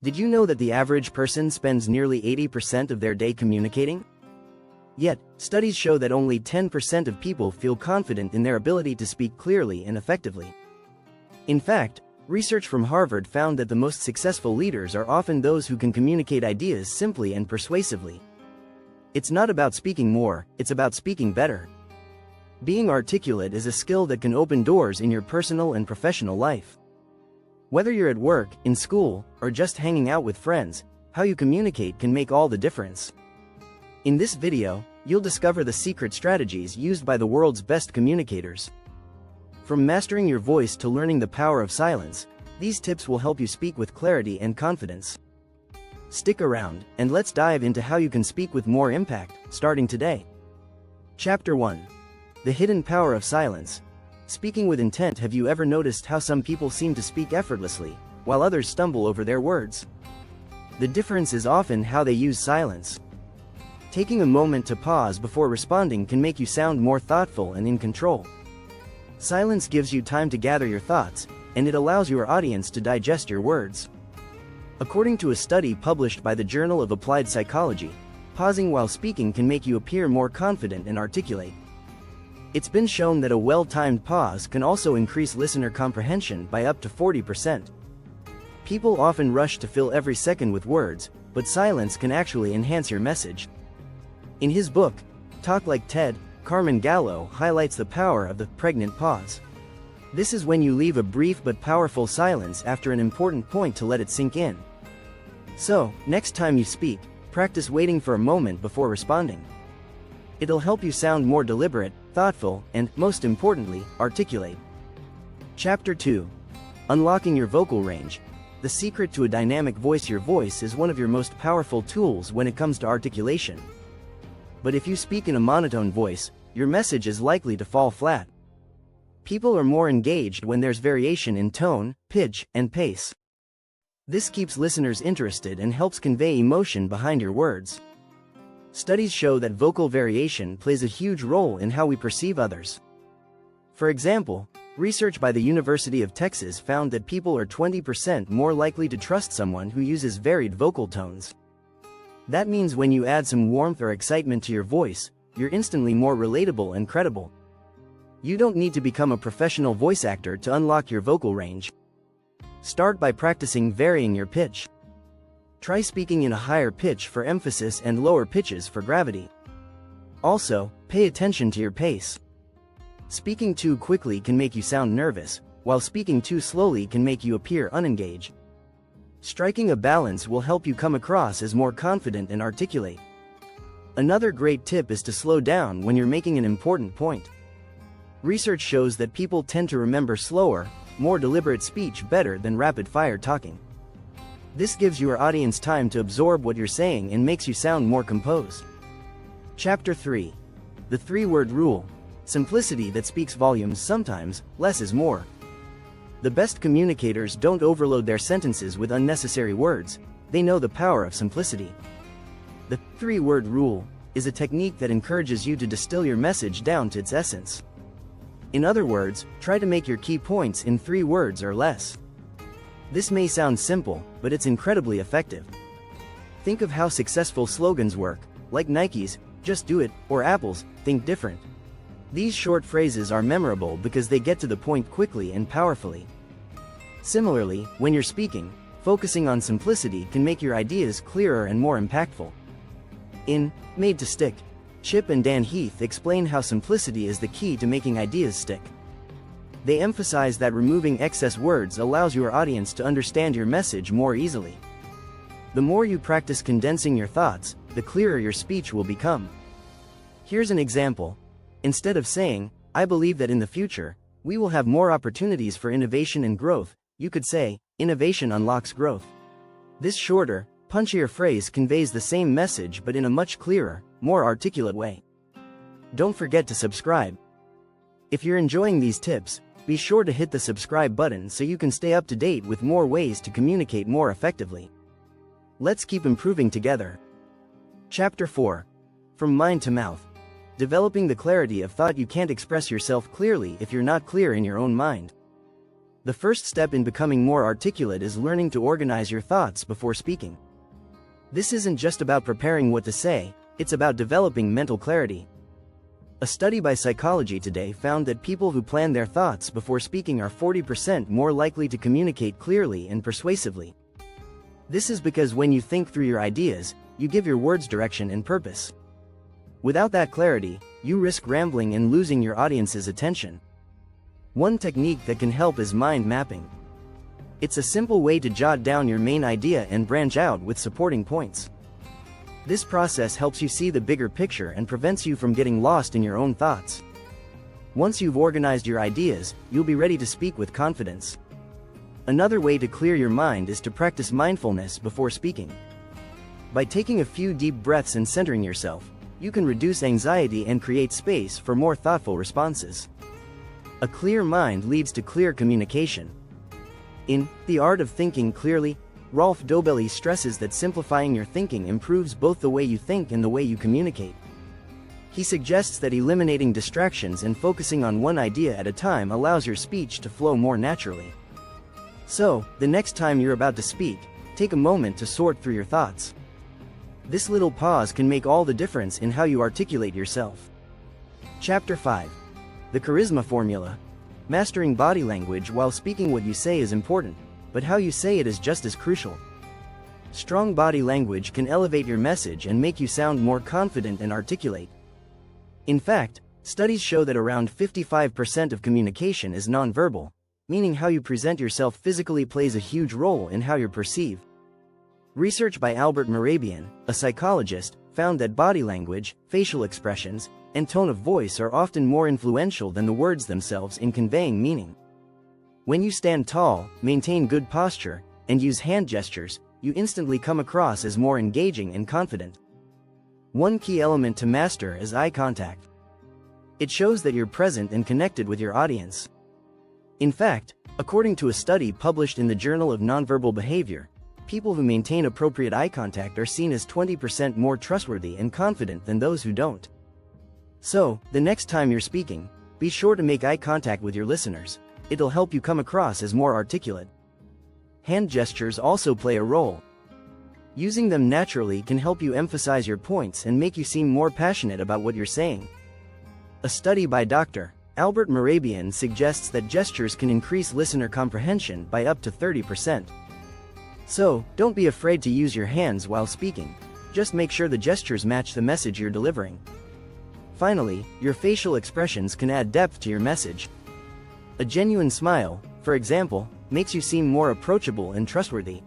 Did you know that the average person spends nearly 80% of their day communicating? Yet, studies show that only 10% of people feel confident in their ability to speak clearly and effectively. In fact, research from Harvard found that the most successful leaders are often those who can communicate ideas simply and persuasively. It's not about speaking more, it's about speaking better. Being articulate is a skill that can open doors in your personal and professional life. Whether you're at work, in school, or just hanging out with friends, how you communicate can make all the difference. In this video, you'll discover the secret strategies used by the world's best communicators. From mastering your voice to learning the power of silence, these tips will help you speak with clarity and confidence. Stick around, and let's dive into how you can speak with more impact, starting today. Chapter 1. The Hidden Power of Silence. Speaking with intent. Have you ever noticed how some people seem to speak effortlessly, while others stumble over their words? The difference is often how they use silence. Taking a moment to pause before responding can make you sound more thoughtful and in control. Silence gives you time to gather your thoughts, and it allows your audience to digest your words. According to a study published by the Journal of Applied Psychology, pausing while speaking can make you appear more confident and articulate. It's been shown that a well-timed pause can also increase listener comprehension by up to 40%. People often rush to fill every second with words, but silence can actually enhance your message. In his book, Talk Like Ted, Carmen Gallo highlights the power of the pregnant pause. This is when you leave a brief but powerful silence after an important point to let it sink in. So, next time you speak, practice waiting for a moment before responding. It'll help you sound more deliberate, thoughtful, and, most importantly, articulate. Chapter 2. Unlocking your vocal range. The secret to a dynamic voice. Your voice is one of your most powerful tools when it comes to articulation. But if you speak in a monotone voice, your message is likely to fall flat. People are more engaged when there's variation in tone, pitch, and pace. This keeps listeners interested and helps convey emotion behind your words. Studies show that vocal variation plays a huge role in how we perceive others. For example, research by the University of Texas found that people are 20% more likely to trust someone who uses varied vocal tones. That means when you add some warmth or excitement to your voice, you're instantly more relatable and credible. You don't need to become a professional voice actor to unlock your vocal range. Start by practicing varying your pitch. Try speaking in a higher pitch for emphasis and lower pitches for gravity. Also, pay attention to your pace. Speaking too quickly can make you sound nervous, while speaking too slowly can make you appear unengaged. Striking a balance will help you come across as more confident and articulate. Another great tip is to slow down when you're making an important point. Research shows that people tend to remember slower, more deliberate speech better than rapid-fire talking. This gives your audience time to absorb what you're saying and makes you sound more composed. Chapter 3. The 3-word rule. Simplicity that speaks volumes. Sometimes, less is more. The best communicators don't overload their sentences with unnecessary words, they know the power of simplicity. The 3-word rule is a technique that encourages you to distill your message down to its essence. In other words, try to make your key points in 3 words or less. This may sound simple, but it's incredibly effective. Think of how successful slogans work, like Nike's, "Just do it," or Apple's, "Think different." These short phrases are memorable because they get to the point quickly and powerfully. Similarly, when you're speaking, focusing on simplicity can make your ideas clearer and more impactful. In Made to Stick, Chip and Dan Heath explain how simplicity is the key to making ideas stick. They emphasize that removing excess words allows your audience to understand your message more easily. The more you practice condensing your thoughts, the clearer your speech will become. Here's an example. Instead of saying, "I believe that in the future, we will have more opportunities for innovation and growth," you could say, "Innovation unlocks growth." This shorter, punchier phrase conveys the same message but in a much clearer, more articulate way. Don't forget to subscribe. If you're enjoying these tips, be sure to hit the subscribe button so you can stay up to date with more ways to communicate more effectively. Let's keep improving together. Chapter 4. From Mind to Mouth. Developing the clarity of thought. You can't express yourself clearly if you're not clear in your own mind. The first step in becoming more articulate is learning to organize your thoughts before speaking. This isn't just about preparing what to say, it's about developing mental clarity. A study by Psychology Today found that people who plan their thoughts before speaking are 40% more likely to communicate clearly and persuasively. This is because when you think through your ideas, you give your words direction and purpose. Without that clarity, you risk rambling and losing your audience's attention. One technique that can help is mind mapping. It's a simple way to jot down your main idea and branch out with supporting points. This process helps you see the bigger picture and prevents you from getting lost in your own thoughts. Once you've organized your ideas, you'll be ready to speak with confidence. Another way to clear your mind is to practice mindfulness before speaking. By taking a few deep breaths and centering yourself, you can reduce anxiety and create space for more thoughtful responses. A clear mind leads to clear communication. In The Art of Thinking Clearly, Rolf Dobelli stresses that simplifying your thinking improves both the way you think and the way you communicate. He suggests that eliminating distractions and focusing on one idea at a time allows your speech to flow more naturally. So, the next time you're about to speak, take a moment to sort through your thoughts. This little pause can make all the difference in how you articulate yourself. Chapter 5. The Charisma Formula. Mastering body language while speaking. What you say is important, but how you say it is just as crucial. Strong body language can elevate your message and make you sound more confident and articulate. In fact, studies show that around 55% of communication is nonverbal, meaning how you present yourself physically plays a huge role in how you're perceived. Research by Albert Mehrabian, a psychologist, found that body language, facial expressions, and tone of voice are often more influential than the words themselves in conveying meaning. When you stand tall, maintain good posture, and use hand gestures, you instantly come across as more engaging and confident. One key element to master is eye contact. It shows that you're present and connected with your audience. In fact, according to a study published in the Journal of Nonverbal Behavior, people who maintain appropriate eye contact are seen as 20% more trustworthy and confident than those who don't. So, the next time you're speaking, be sure to make eye contact with your listeners. It'll help you come across as more articulate. Hand gestures also play a role. Using them naturally can help you emphasize your points and make you seem more passionate about what you're saying. A study by Dr. Albert Mehrabian suggests that gestures can increase listener comprehension by up to 30%. So, don't be afraid to use your hands while speaking. Just make sure the gestures match the message you're delivering. Finally, your facial expressions can add depth to your message. A genuine smile, for example, makes you seem more approachable and trustworthy.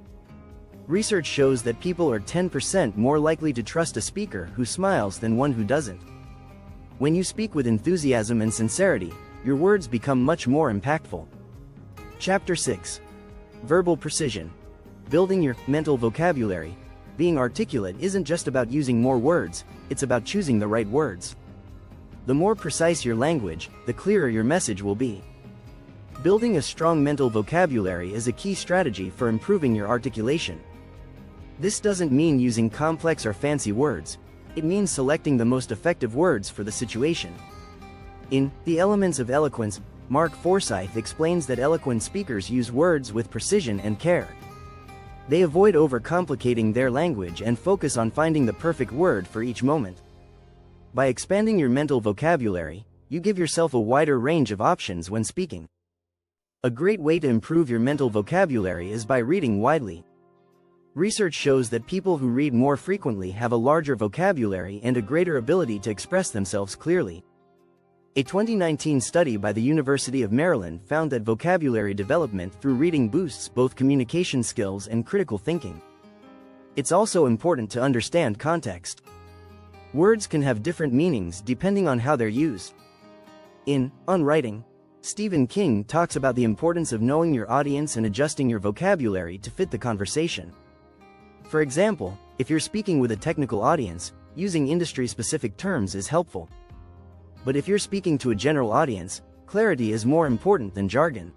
Research shows that people are 10% more likely to trust a speaker who smiles than one who doesn't. When you speak with enthusiasm and sincerity, your words become much more impactful. Chapter 6. Verbal Precision. Building your mental vocabulary. Being articulate isn't just about using more words, it's about choosing the right words. The more precise your language, the clearer your message will be. Building a strong mental vocabulary is a key strategy for improving your articulation. This doesn't mean using complex or fancy words. It means selecting the most effective words for the situation. In The Elements of Eloquence, Mark Forsyth explains that eloquent speakers use words with precision and care. They avoid overcomplicating their language and focus on finding the perfect word for each moment. By expanding your mental vocabulary, you give yourself a wider range of options when speaking. A great way to improve your mental vocabulary is by reading widely. Research shows that people who read more frequently have a larger vocabulary and a greater ability to express themselves clearly. A 2019 study by the University of Maryland found that vocabulary development through reading boosts both communication skills and critical thinking. It's also important to understand context. Words can have different meanings depending on how they're used. On Writing, Stephen King talks about the importance of knowing your audience and adjusting your vocabulary to fit the conversation. For example, if you're speaking with a technical audience, using industry-specific terms is helpful. But if you're speaking to a general audience, clarity is more important than jargon.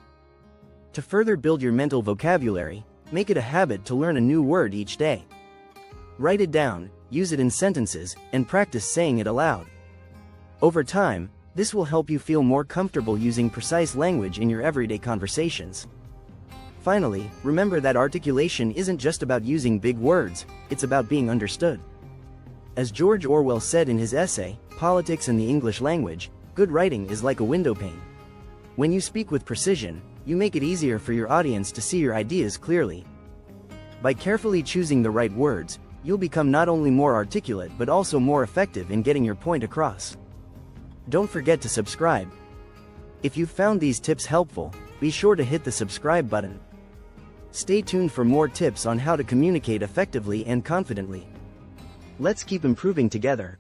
To further build your mental vocabulary, make it a habit to learn a new word each day. Write it down, use it in sentences, and practice saying it aloud. Over time, This will help you feel more comfortable using precise language in your everyday conversations. Finally, remember that articulation isn't just about using big words, it's about being understood. As George Orwell said in his essay, Politics and the English Language, good writing is like a window pane. When you speak with precision, you make it easier for your audience to see your ideas clearly. By carefully choosing the right words, you'll become not only more articulate but also more effective in getting your point across. Don't forget to subscribe. If you found these tips helpful, be sure to hit the subscribe button. Stay tuned for more tips on how to communicate effectively and confidently. Let's keep improving together.